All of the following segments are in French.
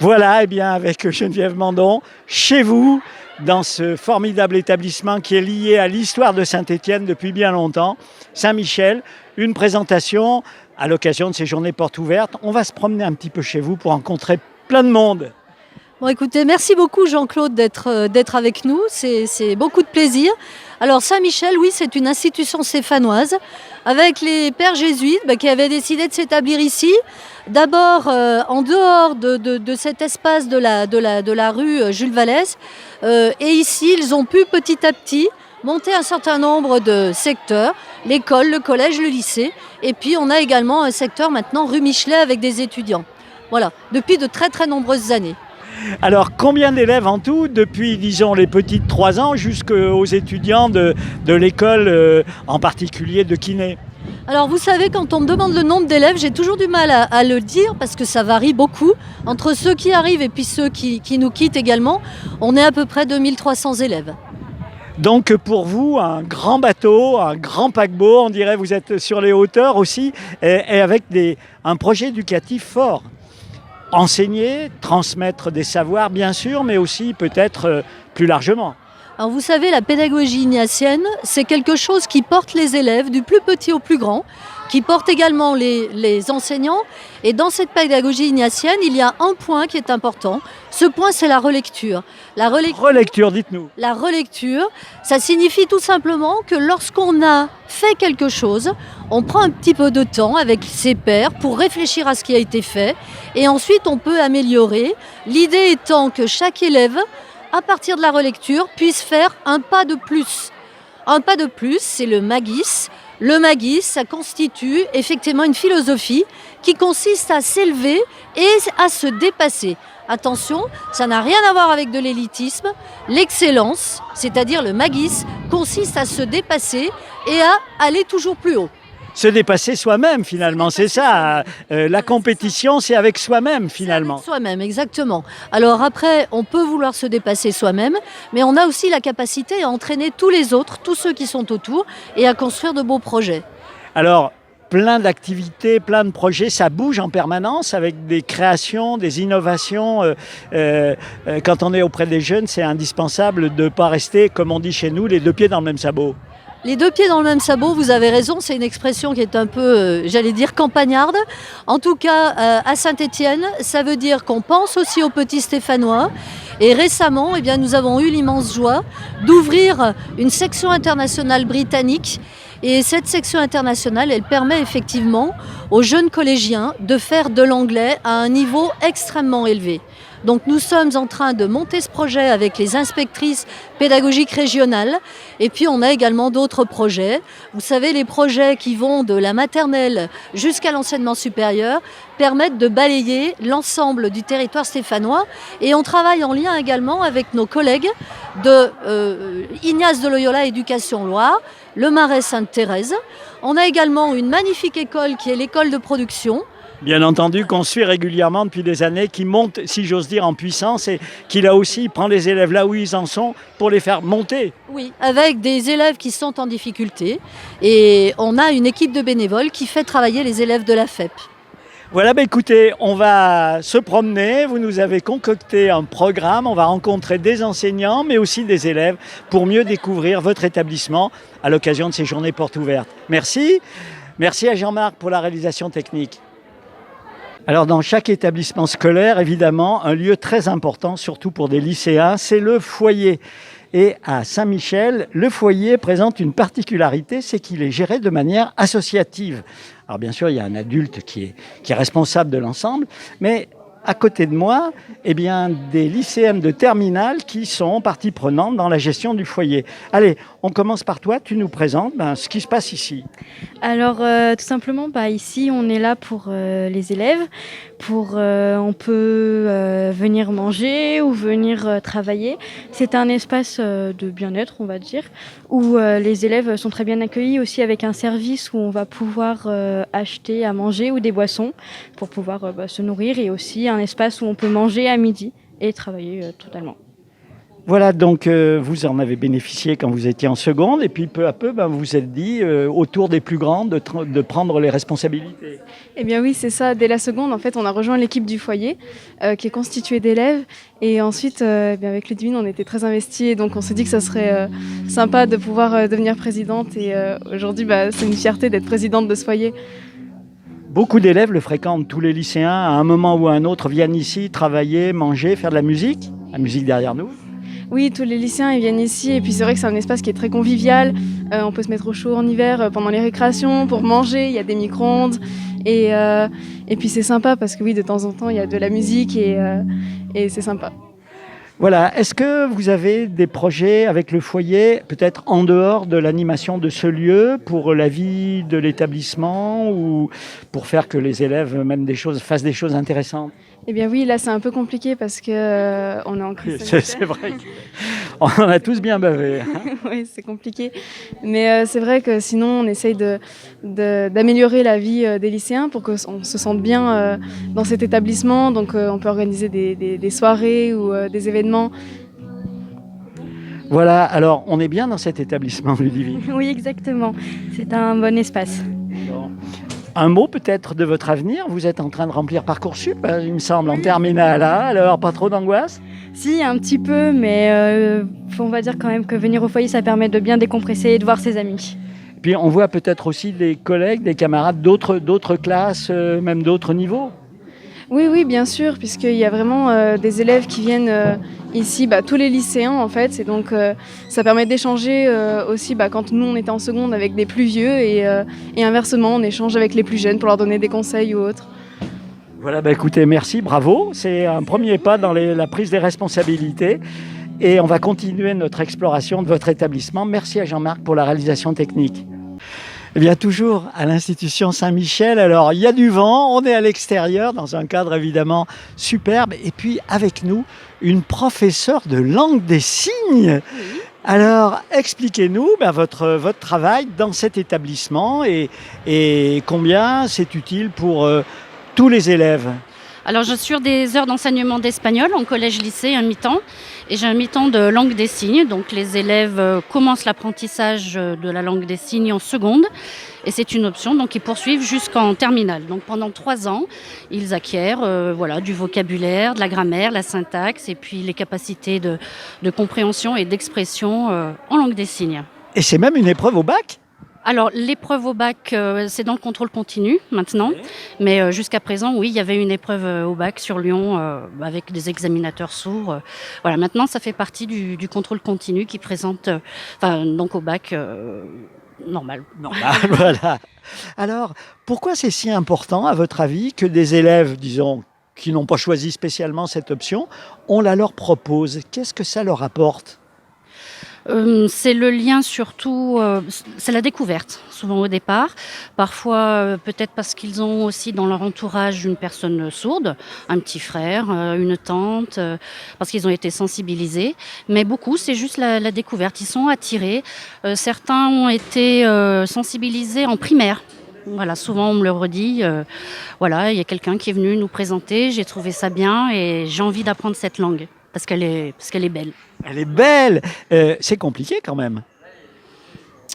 Voilà, eh bien, avec Geneviève Mandon, chez vous, dans ce formidable établissement qui est lié à l'histoire de Saint-Étienne depuis bien longtemps, Saint-Michel, une présentation à l'occasion de ces journées portes ouvertes. On va se promener un petit peu chez vous pour rencontrer plein de monde. Bon, écoutez, merci beaucoup Jean-Claude d'être avec nous, c'est beaucoup de plaisir. Alors Saint-Michel, oui, c'est une institution stéphanoise avec les pères jésuites qui avaient décidé de s'établir ici. D'abord en dehors de cet espace de la rue Jules Vallès. Et ici, ils ont pu petit à petit monter un certain nombre de secteurs, l'école, le collège, le lycée. Et puis on a également un secteur maintenant rue Michelet avec des étudiants. Voilà, depuis de très très nombreuses années. Alors, combien d'élèves en tout, depuis, disons, les petits de 3 ans jusqu'aux étudiants de l'école, en particulier de kiné? Alors vous savez, quand on me demande le nombre d'élèves, j'ai toujours du mal à le dire parce que ça varie beaucoup. Entre ceux qui arrivent et puis ceux qui nous quittent également, on est à peu près 2300 élèves. Donc pour vous, un grand bateau, un grand paquebot, on dirait, vous êtes sur les hauteurs aussi, et avec un projet éducatif fort. Enseigner, transmettre des savoirs bien sûr, mais aussi peut-être plus largement. Alors vous savez, la pédagogie ignatienne, c'est quelque chose qui porte les élèves du plus petit au plus grand, qui porte également les enseignants. Et dans cette pédagogie ignatienne, il y a un point qui est important. Ce point, c'est la relecture. Relecture, dites-nous. La relecture, ça signifie tout simplement que lorsqu'on a fait quelque chose, on prend un petit peu de temps avec ses pairs pour réfléchir à ce qui a été fait. Et ensuite, on peut améliorer. L'idée étant que chaque élève, à partir de la relecture, puisse faire un pas de plus. Un pas de plus, c'est le magis. Le magis, ça constitue effectivement une philosophie qui consiste à s'élever et à se dépasser. Attention, ça n'a rien à voir avec de l'élitisme. L'excellence, c'est-à-dire le magis, consiste à se dépasser et à aller toujours plus haut. Se dépasser soi-même finalement, c'est ça. La compétition, c'est avec soi-même finalement. Avec soi-même, exactement. Alors après, on peut vouloir se dépasser soi-même, mais on a aussi la capacité à entraîner tous les autres, tous ceux qui sont autour, et à construire de beaux projets. Alors, plein d'activités, plein de projets, ça bouge en permanence avec des créations, des innovations. Quand on est auprès des jeunes, c'est indispensable de ne pas rester, comme on dit chez nous, les deux pieds dans le même sabot. Les deux pieds dans le même sabot, vous avez raison, c'est une expression qui est un peu, j'allais dire, campagnarde. En tout cas, à Saint-Étienne, ça veut dire qu'on pense aussi aux petits Stéphanois. Et récemment, eh bien, nous avons eu l'immense joie d'ouvrir une section internationale britannique. Et cette section internationale, elle permet effectivement aux jeunes collégiens de faire de l'anglais à un niveau extrêmement élevé. Donc nous sommes en train de monter ce projet avec les inspectrices pédagogiques régionales et puis on a également d'autres projets. Vous savez, les projets qui vont de la maternelle jusqu'à l'enseignement supérieur permettent de balayer l'ensemble du territoire stéphanois et on travaille en lien également avec nos collègues de Ignace de Loyola Éducation Loire, le Marais Sainte-Thérèse. On a également une magnifique école qui est l'école de production. Bien entendu, qu'on suit régulièrement depuis des années, qui monte, si j'ose dire, en puissance et qui là aussi prend les élèves là où ils en sont pour les faire monter. Oui, avec des élèves qui sont en difficulté et on a une équipe de bénévoles qui fait travailler les élèves de la FEP. Voilà, écoutez, on va se promener, vous nous avez concocté un programme, on va rencontrer des enseignants mais aussi des élèves pour mieux découvrir votre établissement à l'occasion de ces journées portes ouvertes. Merci, merci à Jean-Marc pour la réalisation technique. Alors dans chaque établissement scolaire, évidemment, un lieu très important, surtout pour des lycéens, c'est le foyer. Et à Saint-Michel, le foyer présente une particularité, c'est qu'il est géré de manière associative. Alors bien sûr, il y a un adulte qui est responsable de l'ensemble, mais à côté de moi, eh bien, des lycéennes de terminale qui sont partie prenante dans la gestion du foyer. Allez, on commence par toi, tu nous présentes ce qui se passe ici. Alors, tout simplement, ici, on est là pour les élèves. On peut venir manger ou venir travailler. C'est un espace de bien-être, on va dire, où les élèves sont très bien accueillis, aussi avec un service où on va pouvoir acheter à manger ou des boissons pour pouvoir se nourrir, et aussi un espace où on peut manger à midi et travailler totalement. Voilà, donc vous en avez bénéficié quand vous étiez en seconde, et puis peu à peu, vous vous êtes dit, autour des plus grands, de prendre les responsabilités. Eh bien oui, c'est ça. Dès la seconde, en fait, on a rejoint l'équipe du foyer qui est constituée d'élèves. Et ensuite, avec Ludivine, on était très investis. Et donc, on s'est dit que ça serait sympa de pouvoir devenir présidente. Et aujourd'hui, c'est une fierté d'être présidente de ce foyer. Beaucoup d'élèves le fréquentent, tous les lycéens, à un moment ou à un autre, viennent ici travailler, manger, faire de la musique derrière nous. Oui, tous les lycéens ils viennent ici et puis c'est vrai que c'est un espace qui est très convivial. On peut se mettre au chaud en hiver pendant les récréations pour manger, il y a des micro-ondes et puis c'est sympa parce que oui, de temps en temps il y a de la musique et c'est sympa. Voilà, est-ce que vous avez des projets avec le foyer, peut-être en dehors de l'animation de ce lieu, pour la vie de l'établissement ou pour faire que les élèves fassent des choses intéressantes? Eh bien oui, là c'est un peu compliqué parce que on est en crise sanitaire. C'est vrai qu'on en a tous bien bavé. Oui, c'est compliqué. Mais c'est vrai que sinon, on essaye d'améliorer la vie des lycéens pour qu'on se sente bien dans cet établissement. Donc, on peut organiser des soirées ou des événements. Voilà, alors on est bien dans cet établissement, Ludivine. Oui, exactement. C'est un bon espace. Bon. Un mot peut-être de votre avenir. Vous êtes en train de remplir Parcoursup, il me semble, en terminale. Alors, pas trop d'angoisse? Si, un petit peu, mais on va dire quand même que venir au foyer, ça permet de bien décompresser et de voir ses amis. Puis on voit peut-être aussi des collègues, des camarades d'autres classes, même d'autres niveaux. Oui, bien sûr, puisqu'il y a vraiment des élèves qui viennent ici, tous les lycéens en fait, et donc ça permet d'échanger aussi quand nous on était en seconde avec des plus vieux et inversement on échange avec les plus jeunes pour leur donner des conseils ou autres. Voilà, écoutez, merci, bravo, c'est un premier pas dans la prise des responsabilités et on va continuer notre exploration de votre établissement. Merci à Jean-Marc pour la réalisation technique. Eh bien, toujours à l'Institution Saint-Michel. Alors, il y a du vent, on est à l'extérieur, dans un cadre évidemment superbe. Et puis, avec nous, une professeure de langue des signes. Oui. Alors, expliquez-nous votre travail dans cet établissement et combien c'est utile pour tous les élèves. Alors, je suis sur des heures d'enseignement d'espagnol en collège-lycée, un mi-temps, et j'ai un mi-temps de langue des signes. Donc, les élèves commencent l'apprentissage de la langue des signes en seconde, et c'est une option, donc ils poursuivent jusqu'en terminale. Donc, pendant 3 ans, ils acquièrent du vocabulaire, de la grammaire, la syntaxe, et puis les capacités de compréhension et d'expression en langue des signes. Et c'est même une épreuve au bac ? Alors, l'épreuve au bac, c'est dans le contrôle continu maintenant, mais jusqu'à présent, oui, il y avait une épreuve au bac sur Lyon avec des examinateurs sourds. Voilà, maintenant, ça fait partie du contrôle continu qui présente, donc au bac normal. Normal, voilà. Alors, pourquoi c'est si important, à votre avis, que des élèves, disons, qui n'ont pas choisi spécialement cette option, on la leur propose? Qu'est-ce que ça leur apporte ? C'est le lien surtout, c'est la découverte, souvent au départ. Parfois, peut-être parce qu'ils ont aussi dans leur entourage une personne sourde, un petit frère, une tante, parce qu'ils ont été sensibilisés. Mais beaucoup, c'est juste la découverte. Ils sont attirés. Certains ont été sensibilisés en primaire. Voilà, souvent on me le redit. Il y a quelqu'un qui est venu nous présenter, j'ai trouvé ça bien et j'ai envie d'apprendre cette langue. Parce qu'elle est belle. Elle est belle. C'est compliqué quand même.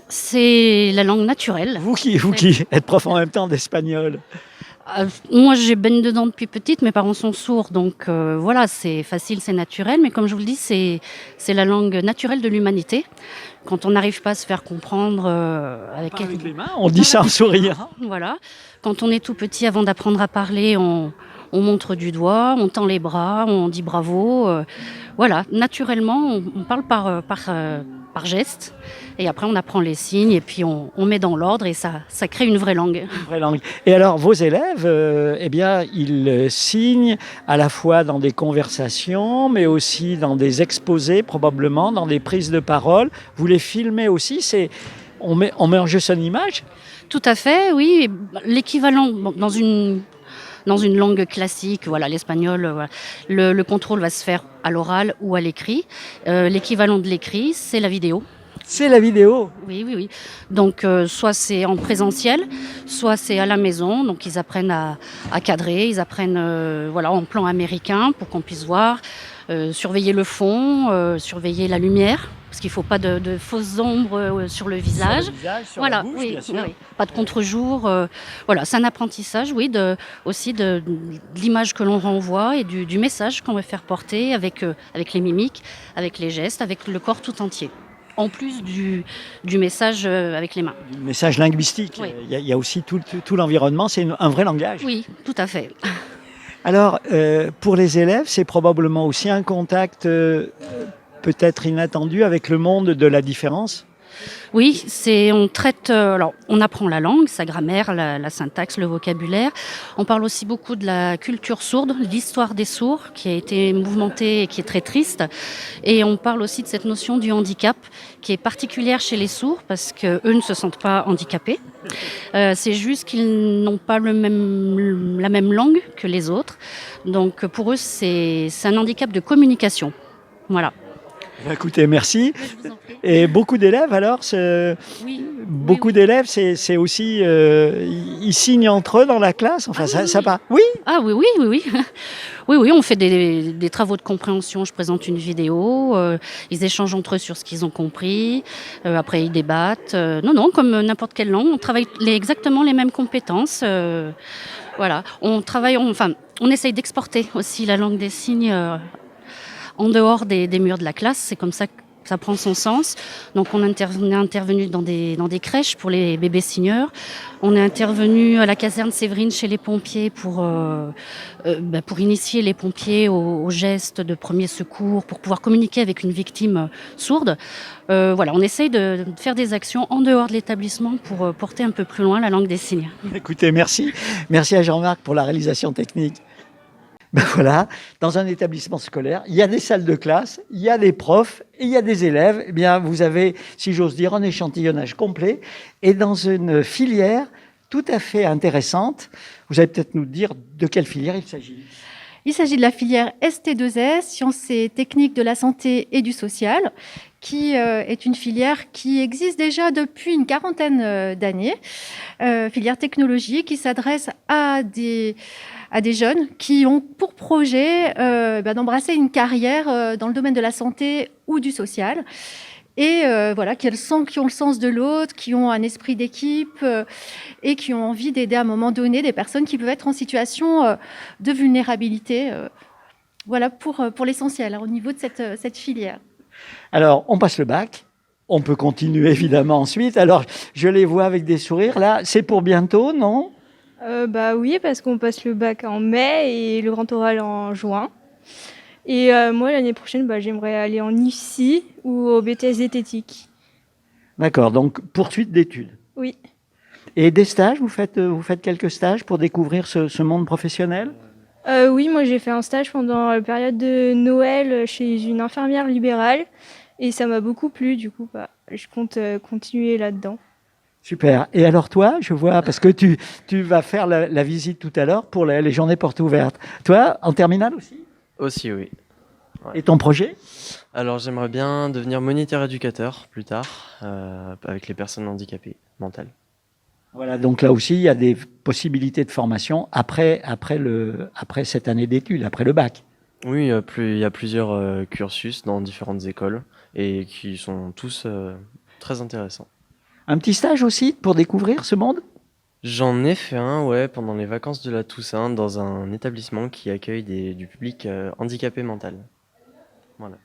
C'est la langue naturelle. Vous qui êtes prof en même temps d'espagnol. Moi, j'ai baigné dedans depuis petite. Mes parents sont sourds, donc c'est facile, c'est naturel. Mais comme je vous le dis, c'est la langue naturelle de l'humanité. Quand on n'arrive pas à se faire comprendre avec les mains, on dit ça en souriant. Voilà. Quand on est tout petit, avant d'apprendre à parler, on montre du doigt, on tend les bras, on dit bravo. Naturellement, on parle par geste. Et après, on apprend les signes et puis on met dans l'ordre et ça crée une vraie langue. Une vraie langue. Et alors, vos élèves, ils signent à la fois dans des conversations, mais aussi dans des exposés, probablement, dans des prises de parole. Vous les filmez aussi, on met en jeu son image ? Tout à fait, oui. L'équivalent dans une langue classique, l'espagnol, le contrôle va se faire à l'oral ou à l'écrit. L'équivalent de l'écrit, c'est la vidéo. C'est la vidéo ? Oui. Donc, soit c'est en présentiel, soit c'est à la maison. Donc, ils apprennent à cadrer, ils apprennent en plan américain pour qu'on puisse voir. surveiller le fond, surveiller la lumière, parce qu'il ne faut pas de fausses ombres sur le visage. Sur le visage, sur Voilà, la bouche, oui, bien sûr. oui. Pas de contre-jour. Voilà, c'est un apprentissage, oui, aussi de l'image que l'on renvoie et du message qu'on veut faire porter avec les mimiques, avec les gestes, avec le corps tout entier. En plus du message avec les mains. Du message linguistique. Oui. Il y a aussi tout l'environnement, c'est un vrai langage. Oui, tout à fait. Alors, pour les élèves, c'est probablement aussi un contact peut-être inattendu avec le monde de la différence. Oui, on traite, alors on apprend la langue, sa grammaire, la syntaxe, le vocabulaire. On parle aussi beaucoup de la culture sourde, l'histoire des sourds qui a été mouvementée et qui est très triste. Et on parle aussi de cette notion du handicap qui est particulière chez les sourds parce qu'eux ne se sentent pas handicapés. C'est juste qu'ils n'ont pas la même langue que les autres. Donc pour eux, c'est un handicap de communication. Voilà. Écoutez, merci. Et beaucoup d'élèves alors Oui. Beaucoup d'élèves, c'est aussi ils signent entre eux dans la classe. Enfin, ça part. Oui. Ah oui. Oui, on fait des travaux de compréhension. Je présente une vidéo. Ils échangent entre eux sur ce qu'ils ont compris. Après, ils débattent. Non, comme n'importe quelle langue, on travaille exactement les mêmes compétences. Voilà. On essaye d'exporter aussi la langue des signes en dehors des murs de la classe. C'est comme ça que ça prend son sens. Donc on est intervenu dans des crèches pour les bébés signeurs. On est intervenu à la caserne Séverine chez les pompiers pour initier les pompiers aux gestes de premier secours, pour pouvoir communiquer avec une victime sourde. Voilà, on essaye de faire des actions en dehors de l'établissement pour porter un peu plus loin la langue des signes. Écoutez, merci. Merci à Jean-Marc pour la réalisation technique. Ben voilà, dans un établissement scolaire, il y a des salles de classe, il y a des profs et il y a des élèves. Eh bien, vous avez, si j'ose dire, un échantillonnage complet et dans une filière tout à fait intéressante. Vous allez peut-être nous dire de quelle filière il s'agit. Il s'agit de la filière ST2S, Sciences et Techniques de la Santé et du Social, qui est une filière qui existe déjà depuis une quarantaine d'années. Filière technologique qui s'adresse à des jeunes qui ont pour projet d'embrasser une carrière dans le domaine de la santé ou du social. Et qui ont le sens de l'autre, qui ont un esprit d'équipe et qui ont envie d'aider à un moment donné des personnes qui peuvent être en situation de vulnérabilité. Voilà pour l'essentiel au niveau de cette filière. Alors, on passe le bac. On peut continuer évidemment ensuite. Alors, je les vois avec des sourires. Là, c'est pour bientôt, non ? Oui, parce qu'on passe le bac en mai et le grand oral en juin. Et moi, l'année prochaine, j'aimerais aller en IFSI ou au BTS diététique. D'accord, donc poursuite d'études. Oui. Et des stages, vous faites quelques stages pour découvrir ce monde professionnel ? Oui, moi j'ai fait un stage pendant la période de Noël chez une infirmière libérale et ça m'a beaucoup plu, du coup je compte continuer là-dedans. Super. Et alors toi, je vois, parce que tu vas faire la visite tout à l'heure pour les journées portes ouvertes. Toi, en terminale aussi ? Aussi, oui. Ouais. Et ton projet ? Alors, j'aimerais bien devenir moniteur éducateur plus tard, avec les personnes handicapées mentales. Voilà, donc là aussi, il y a des possibilités de formation après cette année d'études, après le bac. Oui, il y a plusieurs cursus dans différentes écoles et qui sont tous très intéressants. Un petit stage aussi pour découvrir ce monde ? J'en ai fait un, ouais, pendant les vacances de la Toussaint dans un établissement qui accueille du public handicapé mental. Voilà.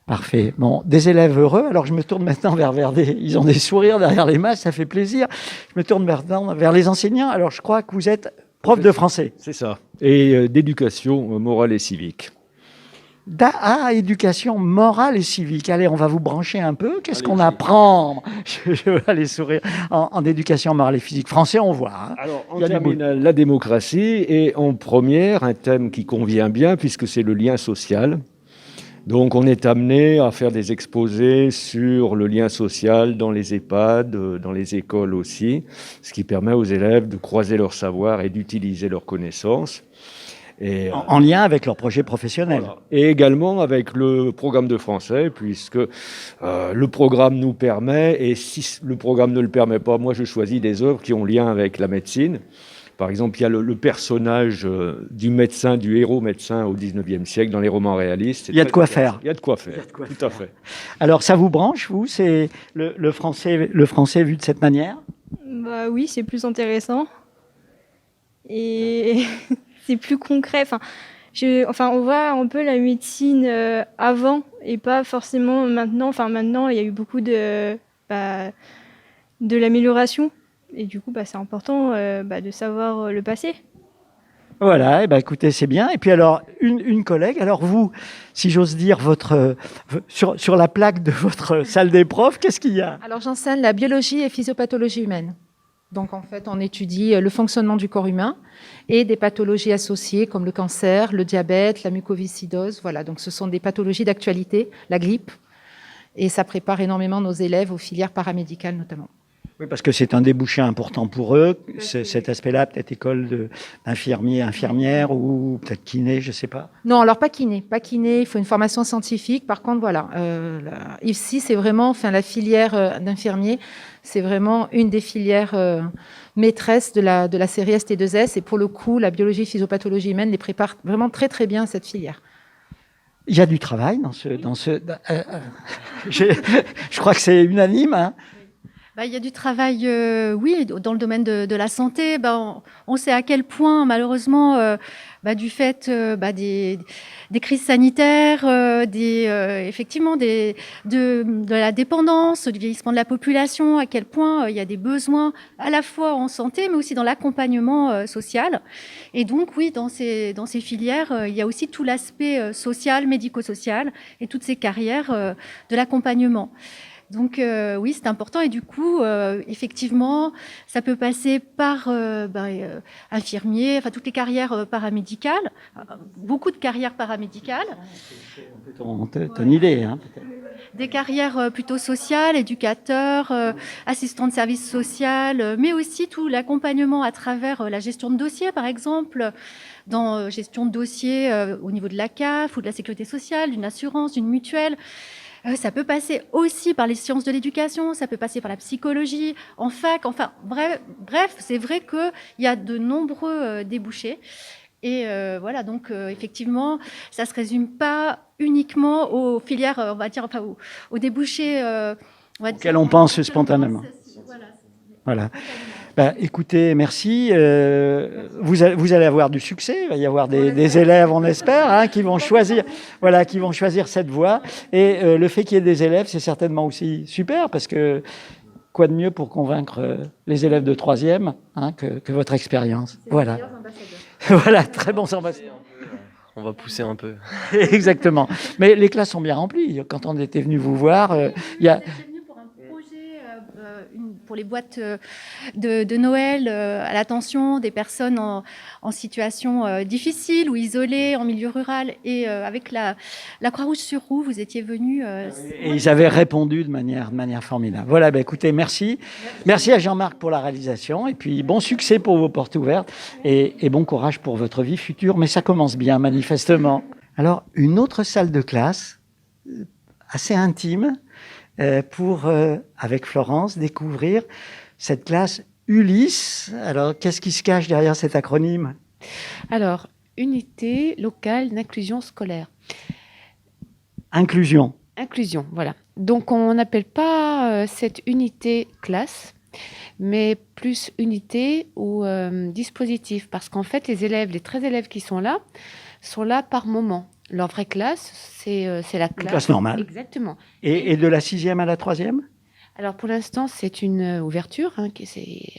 Parfait. Bon, des élèves heureux. Alors, je me tourne maintenant ils ont des sourires derrière les masques, ça fait plaisir. Je me tourne maintenant vers les enseignants. Alors, je crois que vous êtes prof de français. C'est ça. Et d'éducation morale et civique. Éducation morale et civique. Allez, on va vous brancher un peu. Qu'est-ce qu'on Allez-y. apprend ? Je vais aller sourire. En éducation morale et physique. Français, on voit. Hein. Alors, en Il y a du terminale, la démocratie. Et en première, un thème qui convient bien puisque c'est le lien social. Donc, on est amené à faire des exposés sur le lien social dans les EHPAD, dans les écoles aussi, ce qui permet aux élèves de croiser leur savoir et d'utiliser leurs connaissances. Et, En lien avec leur projet professionnel. voilà. Et également avec le programme de français, puisque le programme nous permet, et si le programme ne le permet pas, moi je choisis des œuvres qui ont lien avec la médecine, Par exemple, il y a le personnage du médecin, du héros médecin au 19e siècle dans les romans réalistes. C'est Il y a de très quoi intéressant. faire. Il y a de quoi faire, tout à fait. Alors, ça vous branche, vous, c'est le français vu de cette manière? Bah oui, c'est plus intéressant. Et c'est plus concret. On voit un peu la médecine avant et pas forcément maintenant. Enfin, maintenant, il y a eu beaucoup de l'amélioration. Et du coup, c'est important de savoir le passé. Voilà, écoutez, c'est bien. Et puis alors, une collègue, alors vous, si j'ose dire, sur la plaque de votre salle des profs, qu'est-ce qu'il y a? Alors j'enseigne la biologie et physiopathologie humaine. Donc en fait, on étudie le fonctionnement du corps humain et des pathologies associées comme le cancer, le diabète, la mucoviscidose. Voilà, donc ce sont des pathologies d'actualité, la grippe. Et ça prépare énormément nos élèves aux filières paramédicales notamment. Oui, parce que c'est un débouché important pour eux, cet aspect-là, peut-être école d'infirmiers, infirmières ou peut-être kiné, je ne sais pas. Non, alors pas kiné, il faut une formation scientifique. Par contre, voilà, ici c'est vraiment, la filière d'infirmiers, c'est vraiment une des filières maîtresses de la série ST2S. Et pour le coup, la biologie, physiopathologie humaine les prépare vraiment très très bien à cette filière. Il y a du travail je crois que c'est unanime, hein. Il y a du travail, oui, dans le domaine de la santé. On sait à quel point, malheureusement, du fait des crises sanitaires, effectivement de la dépendance, du vieillissement de la population, à quel point il y a des besoins à la fois en santé, mais aussi dans l'accompagnement social. Et donc, oui, dans ces filières, il y a aussi tout l'aspect social, médico-social et toutes ces carrières de l'accompagnement. Donc oui, c'est important et du coup, effectivement, ça peut passer par infirmier, toutes les carrières paramédicales, beaucoup de carrières paramédicales. C'est ton idée, hein, peut-être. Des carrières plutôt sociales, éducateurs, assistants de service social, mais aussi tout l'accompagnement à travers la gestion de dossiers, par exemple, dans gestion de dossiers au niveau de la CAF ou de la sécurité sociale, d'une assurance, d'une mutuelle. Ça peut passer aussi par les sciences de l'éducation, ça peut passer par la psychologie, en fac, bref, c'est vrai qu'il y a de nombreux débouchés. Et voilà, donc effectivement, ça ne se résume pas uniquement aux filières, on va dire, aux débouchés auxquels on pense spontanément. Voilà. Écoutez, merci. Vous allez avoir du succès. Il va y avoir des élèves, on espère, hein, qui vont choisir cette voie. Et le fait qu'il y ait des élèves, c'est certainement aussi super, parce que quoi de mieux pour convaincre les élèves de 3e que votre expérience. Voilà. Voilà, très bons ambassadeurs. On va pousser un peu. Exactement. Mais les classes sont bien remplies. Quand on était venu vous voir, il y a... pour les boîtes de Noël à l'attention des personnes en situation difficile ou isolées en milieu rural. Et avec la Croix-Rouge sur Roue, vous étiez venus. Et ils avaient répondu de manière formidable. Voilà, écoutez, merci. Merci à Jean-Marc pour la réalisation. Et puis, bon succès pour vos portes ouvertes et bon courage pour votre vie future. Mais ça commence bien, manifestement. Alors, une autre salle de classe assez intime, pour, avec Florence, découvrir cette classe Ulysse. Alors, qu'est-ce qui se cache derrière cet acronyme? Alors, Unité locale d'inclusion scolaire. Inclusion. Inclusion, voilà. Donc, on n'appelle pas cette unité classe, mais plus unité ou dispositif. Parce qu'en fait, les 13 élèves qui sont là par moment. Leur vraie classe, c'est la classe normale. Exactement. Et de la 6e à la 3e? Alors pour l'instant, c'est une ouverture. Il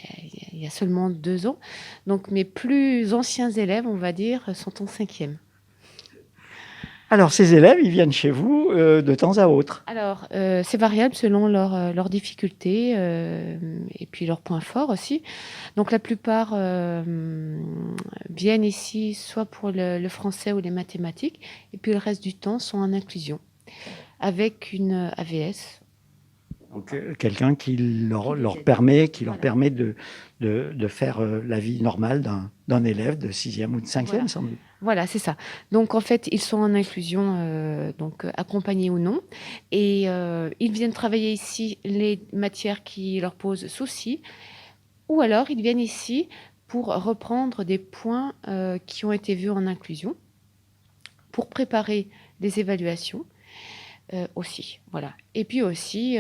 y a seulement 2 ans. Donc mes plus anciens élèves, on va dire, sont en 5e. Alors ces élèves, ils viennent chez vous de temps à autre? Alors c'est variable selon leurs difficultés et puis leurs points forts aussi. Donc la plupart viennent ici soit pour le français ou les mathématiques, et puis le reste du temps sont en inclusion avec une AVS. Donc quelqu'un qui leur permet de faire la vie normale d'un élève de 6e ou de 5e, sans doute. Voilà, c'est ça. Donc en fait, ils sont en inclusion, donc accompagnés ou non, et ils viennent travailler ici les matières qui leur posent souci, ou alors ils viennent ici pour reprendre des points qui ont été vus en inclusion, pour préparer des évaluations aussi. Voilà. Et puis aussi,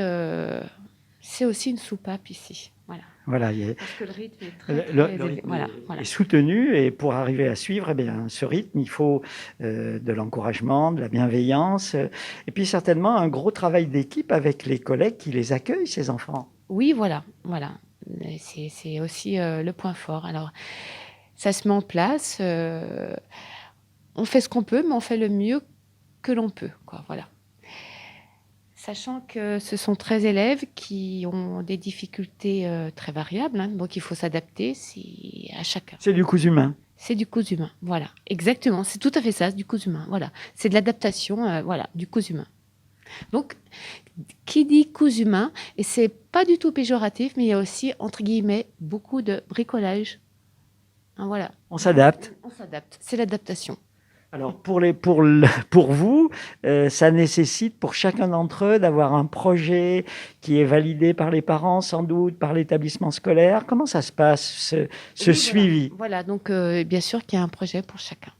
c'est aussi une soupape ici. Voilà. Voilà, Parce que le rythme est très, le élevé. rythme Voilà, est voilà. soutenu et pour arriver à suivre ce rythme, il faut de l'encouragement, de la bienveillance et puis certainement un gros travail d'équipe avec les collègues qui les accueillent, ces enfants. Oui, voilà, voilà. C'est aussi le point fort. Alors, ça se met en place. On fait ce qu'on peut, mais on fait le mieux que l'on peut, quoi. Voilà. Sachant que ce sont 13 élèves qui ont des difficultés très variables, hein, donc il faut s'adapter à chacun. C'est du cousu humain. C'est du cousu humain, voilà. Exactement, c'est tout à fait ça, c'est du cousu humain, voilà. C'est de l'adaptation, voilà, du cousu humain. Donc, qui dit cousu humain, et c'est pas du tout péjoratif, mais il y a aussi, entre guillemets, beaucoup de bricolage. Hein, voilà. On s'adapte. On s'adapte, c'est l'adaptation. Alors pour vous, ça nécessite pour chacun d'entre eux d'avoir un projet qui est validé par les parents, sans doute, par l'établissement scolaire. Comment ça se passe, ce suivi ? Voilà, donc bien sûr qu'il y a un projet pour chacun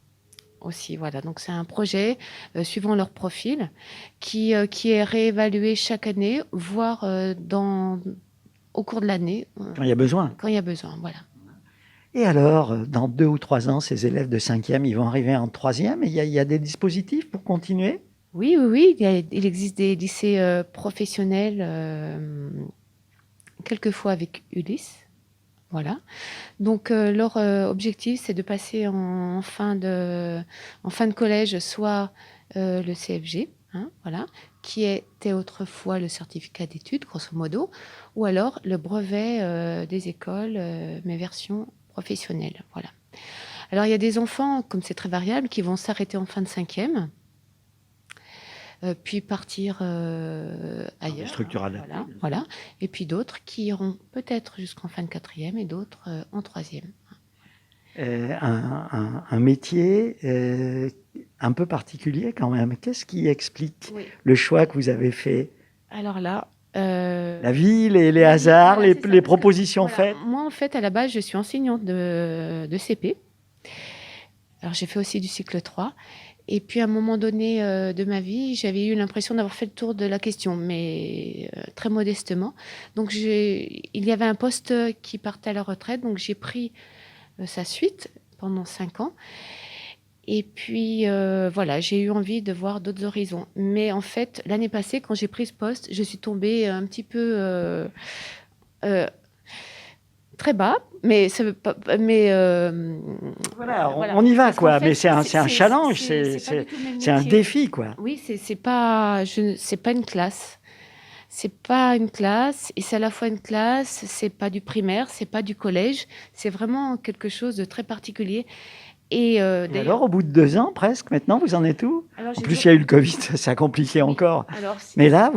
aussi. Voilà, donc c'est un projet suivant leur profil qui est réévalué chaque année, voire au cours de l'année. Quand il y a besoin. Quand il y a besoin, voilà. Et alors, dans 2 ou 3 ans, ces élèves de 5e, ils vont arriver en 3e et il y a des dispositifs pour continuer ? Oui, il existe des lycées professionnels, quelquefois avec Ulysse. Voilà. Donc, leur objectif, c'est de passer en fin de collège, soit le CFG, hein, voilà, qui était autrefois le certificat d'études, grosso modo, ou alors le brevet des écoles, mais version professionnelle. Voilà. Alors, il y a des enfants, comme c'est très variable, qui vont s'arrêter en fin de 5e, puis partir ailleurs. Structure adaptée. Voilà. Et puis d'autres qui iront peut-être jusqu'en fin de 4e et d'autres en 3e. Un métier un peu particulier quand même. Qu'est-ce qui explique le choix que vous avez fait ? Alors là... la vie, les hasards, voilà, les propositions faites. Moi, en fait, à la base, je suis enseignante de CP. Alors, j'ai fait aussi du cycle 3. Et puis, à un moment donné de ma vie, j'avais eu l'impression d'avoir fait le tour de la question, mais très modestement. Donc, il y avait un poste qui partait à la retraite, donc j'ai pris sa suite pendant 5 ans. Et puis, voilà, j'ai eu envie de voir d'autres horizons. Mais en fait, l'année passée, quand j'ai pris ce poste, je suis tombée un petit peu très bas, mais ça veut pas. Mais voilà, on y va, quoi. En fait, mais c'est un challenge, c'est un défi, quoi. Oui, c'est pas une classe. C'est pas une classe, et c'est à la fois une classe, c'est pas du primaire, c'est pas du collège, c'est vraiment quelque chose de très particulier. Et alors, au bout de 2 ans, presque, maintenant, vous en êtes où ? En plus, il y a eu le Covid, ça a compliqué encore. Alors, mais là,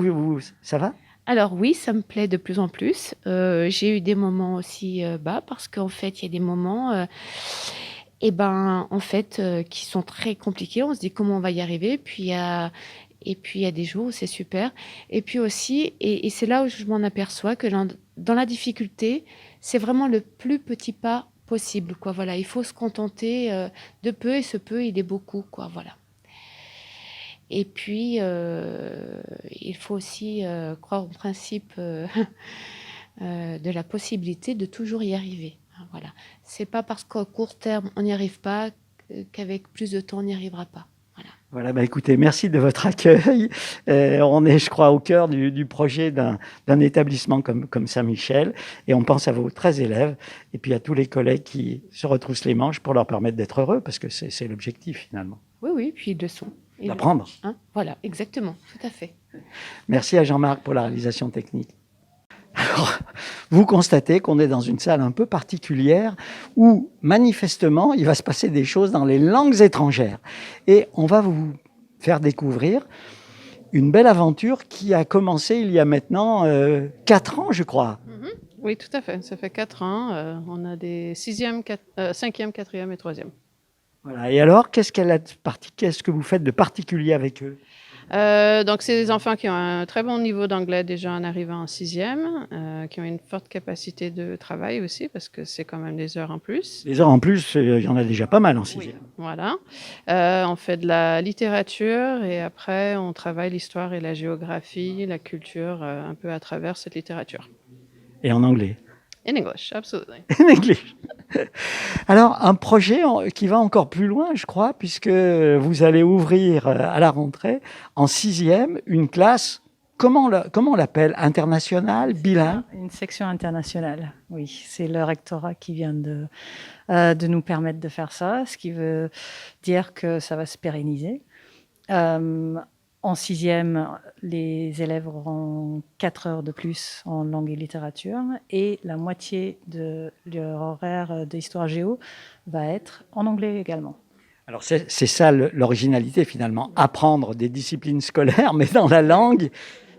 ça va ? Alors oui, ça me plaît de plus en plus. J'ai eu des moments aussi bas, parce qu'en fait, il y a des moments en fait, qui sont très compliqués. On se dit comment on va y arriver. Puis il y a des jours où c'est super. Et puis aussi, et c'est là où je m'en aperçois que dans la difficulté, c'est vraiment le plus petit pas possible, quoi. Voilà, il faut se contenter de peu, et ce peu, il est beaucoup, quoi. Voilà. Et puis, il faut aussi croire au principe de la possibilité de toujours y arriver. Voilà. C'est pas parce qu'à court terme, on n'y arrive pas qu'avec plus de temps, on n'y arrivera pas. Voilà, écoutez, merci de votre accueil. On est, je crois, au cœur du projet d'un établissement comme Saint-Michel, et on pense à vos 13 élèves, et puis à tous les collègues qui se retroussent les manches pour leur permettre d'être heureux, parce que c'est l'objectif, finalement. Oui, puis ils le sont. D'apprendre. Hein, voilà, exactement, tout à fait. Merci à Jean-Marc pour la réalisation technique. Alors, vous constatez qu'on est dans une salle un peu particulière où, manifestement, il va se passer des choses dans les langues étrangères. Et on va vous faire découvrir une belle aventure qui a commencé il y a maintenant 4 ans, je crois. Oui, tout à fait. Ça fait 4 ans. On a des 5e, 4e et 3e. Voilà. Et alors, qu'est-ce que vous faites de particulier avec eux ? Donc, c'est des enfants qui ont un très bon niveau d'anglais déjà en arrivant en sixième, qui ont une forte capacité de travail aussi, parce que c'est quand même des heures en plus. Les heures en plus, il y en a déjà pas mal en sixième. Voilà. On fait de la littérature et après, on travaille l'histoire et la géographie, la culture, un peu à travers cette littérature. Et en anglais. In English, absolutely. In English. Alors, un projet qui va encore plus loin, je crois, puisque vous allez ouvrir à la rentrée, en sixième, une classe, comment on l'appelle, internationale, bilingue? Une section internationale, oui. C'est le rectorat qui vient de nous permettre de faire ça, ce qui veut dire que ça va se pérenniser. En sixième, les élèves auront 4 heures de plus en langue et littérature et la moitié de leur horaire d'histoire géo va être en anglais également. Alors c'est ça l'originalité finalement, apprendre des disciplines scolaires mais dans la langue.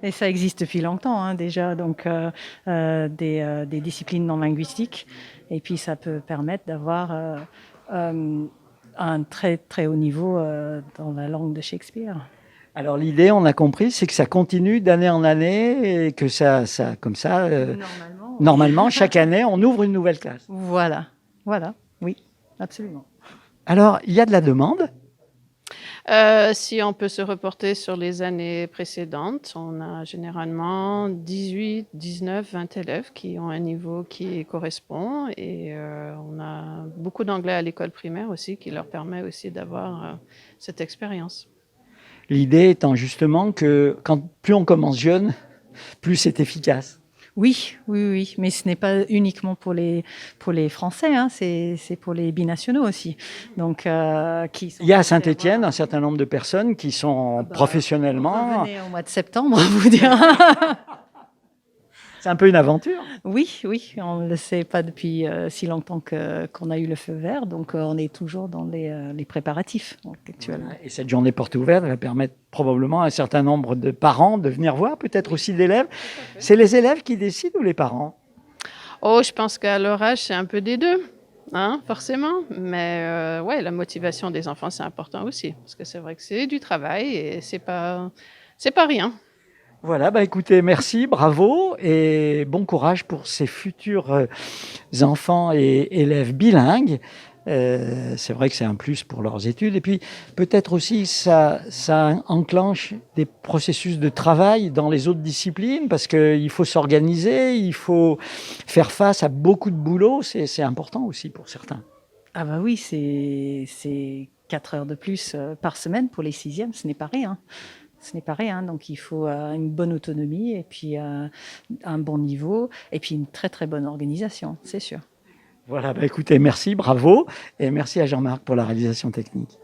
Et ça existe depuis longtemps déjà, donc des disciplines non linguistiques. Et puis ça peut permettre d'avoir un très très haut niveau dans la langue de Shakespeare. Alors l'idée, on a compris, c'est que ça continue d'année en année et que ça comme ça, normalement, chaque année, on ouvre une nouvelle classe. Voilà, oui, absolument. Alors, il y a de la demande? Si on peut se reporter sur les années précédentes, on a généralement 18, 19, 20 élèves qui ont un niveau qui correspond et on a beaucoup d'anglais à l'école primaire aussi qui leur permet aussi d'avoir cette expérience. L'idée étant justement que plus on commence jeune, plus c'est efficace. Oui, mais ce n'est pas uniquement pour les Français, c'est pour les binationaux aussi. Donc, il y a à Saint-Étienne un certain nombre de personnes qui sont professionnellement... Revenez au mois de septembre, vous dire. C'est un peu une aventure. Oui, on ne le sait pas depuis si longtemps qu'on a eu le feu vert, donc on est toujours dans les préparatifs actuellement. Et cette journée porte ouverte va permettre probablement à un certain nombre de parents de venir voir, peut-être aussi d'élèves. C'est les élèves qui décident ou les parents? Oh, je pense qu'à leur âge, c'est un peu des deux, forcément. Mais ouais, la motivation des enfants, c'est important aussi, parce que c'est vrai que c'est du travail et c'est pas rien. Voilà, écoutez, merci, bravo et bon courage pour ces futurs enfants et élèves bilingues. C'est vrai que c'est un plus pour leurs études. Et puis, peut-être aussi, ça enclenche des processus de travail dans les autres disciplines parce qu'il faut s'organiser, il faut faire face à beaucoup de boulot. C'est important aussi pour certains. Ah bah oui, c'est 4 heures de plus par semaine pour les sixièmes, ce n'est pas rien. Ce n'est pas rien, donc il faut une bonne autonomie et puis un bon niveau et puis une très très bonne organisation, c'est sûr. Voilà, écoutez, merci, bravo et merci à Jean-Marc pour la réalisation technique.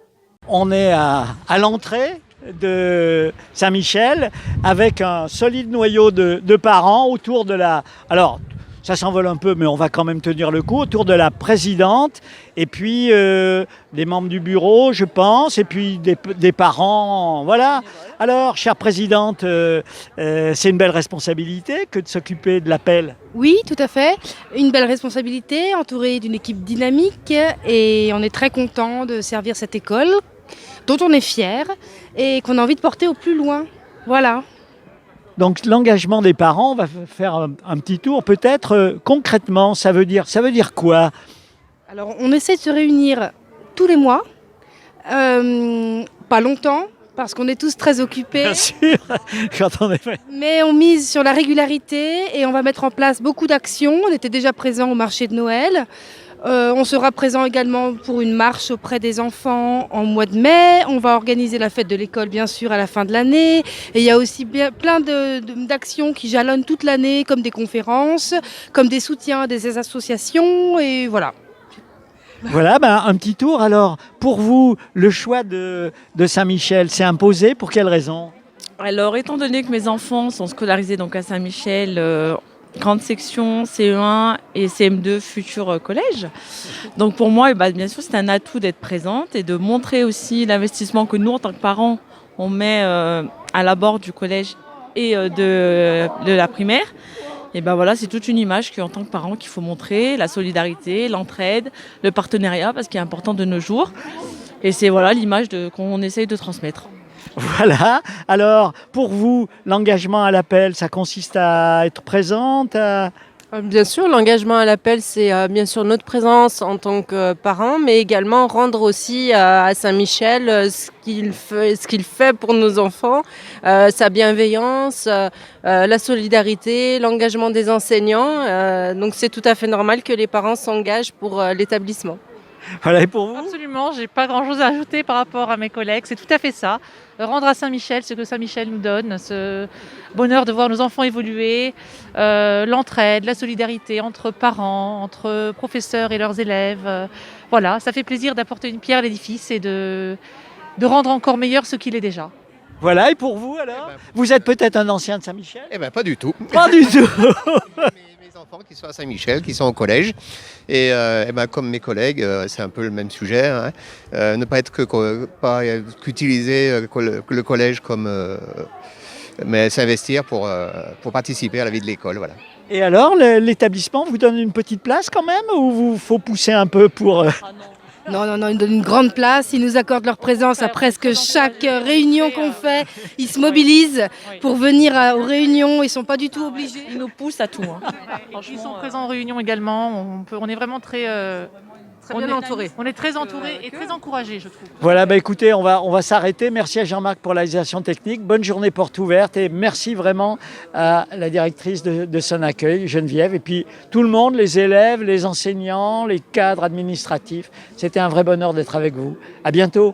On est à l'entrée de Saint-Michel avec un solide noyau de parents autour de la... Alors, ça s'envole un peu, mais on va quand même tenir le coup, autour de la présidente, et puis des membres du bureau, je pense, et puis des parents, voilà. Alors, chère présidente, c'est une belle responsabilité que de s'occuper de l'appel. Oui, tout à fait. Une belle responsabilité, entourée d'une équipe dynamique, et on est très content de servir cette école, dont on est fier, et qu'on a envie de porter au plus loin. Voilà. Donc l'engagement des parents, on va faire un petit tour. Peut-être concrètement, ça veut dire quoi? Alors on essaie de se réunir tous les mois, pas longtemps, parce qu'on est tous très occupés. Bien sûr, j'entendais. Mais on mise sur la régularité et on va mettre en place beaucoup d'actions. On était déjà présents au marché de Noël. On sera présent également pour une marche auprès des enfants en mois de mai. On va organiser la fête de l'école, bien sûr, à la fin de l'année. Et il y a aussi plein d'actions qui jalonnent toute l'année, comme des conférences, comme des soutiens à des associations. Et voilà. Voilà, un petit tour. Alors, pour vous, le choix de Saint-Michel s'est imposé. Pour quelle raison? Alors, étant donné que mes enfants sont scolarisés donc à Saint-Michel, grande section, CE1 et CM2 futur collège. Donc pour moi, bien sûr, c'est un atout d'être présente et de montrer aussi l'investissement que nous, en tant que parents, on met à l'abord du collège et de la primaire. Et voilà, c'est toute une image qu'en tant que parent qu'il faut montrer, la solidarité, l'entraide, le partenariat, parce qu'il est important de nos jours. Et c'est l'image qu'on essaye de transmettre. Voilà. Alors, pour vous, l'engagement à l'appel, ça consiste à être présente Bien sûr, l'engagement à l'appel, c'est bien sûr notre présence en tant que parents, mais également rendre aussi à Saint-Michel ce qu'il fait pour nos enfants, sa bienveillance, la solidarité, l'engagement des enseignants. Donc c'est tout à fait normal que les parents s'engagent pour l'établissement. Voilà, et pour vous? Absolument, j'ai pas grand-chose à ajouter par rapport à mes collègues. C'est tout à fait ça. Rendre à Saint-Michel ce que Saint-Michel nous donne, ce bonheur de voir nos enfants évoluer, l'entraide, la solidarité entre parents, entre professeurs et leurs élèves. Voilà, ça fait plaisir d'apporter une pierre à l'édifice et de rendre encore meilleur ce qu'il est déjà. Voilà, et pour vous alors? Vous êtes peut-être un ancien de Saint-Michel? Eh bien, pas du tout. Pas du tout. Mes enfants qui sont à Saint-Michel, qui sont au collège. Et comme mes collègues, c'est un peu le même sujet. Hein. Ne pas être qu'utiliser le collège comme... mais s'investir pour participer à la vie de l'école. Voilà. Et alors, l'établissement vous donne une petite place quand même ou vous faut pousser un peu pour... Non, ils nous donnent une grande place, ils nous accordent leur présence à presque chaque réunion qu'on fait. Ils se mobilisent pour venir aux réunions, ils ne sont pas du tout obligés. Ils nous poussent à tout. Ils sont présents en réunion également. On est vraiment très bien entourés. On est très entourés et très encouragés, je trouve. Voilà, écoutez, on va s'arrêter. Merci à Jean-Marc pour la réalisation technique. Bonne journée porte ouverte et merci vraiment à la directrice de son accueil, Geneviève, et puis tout le monde, les élèves, les enseignants, les cadres administratifs. C'était un vrai bonheur d'être avec vous. À bientôt.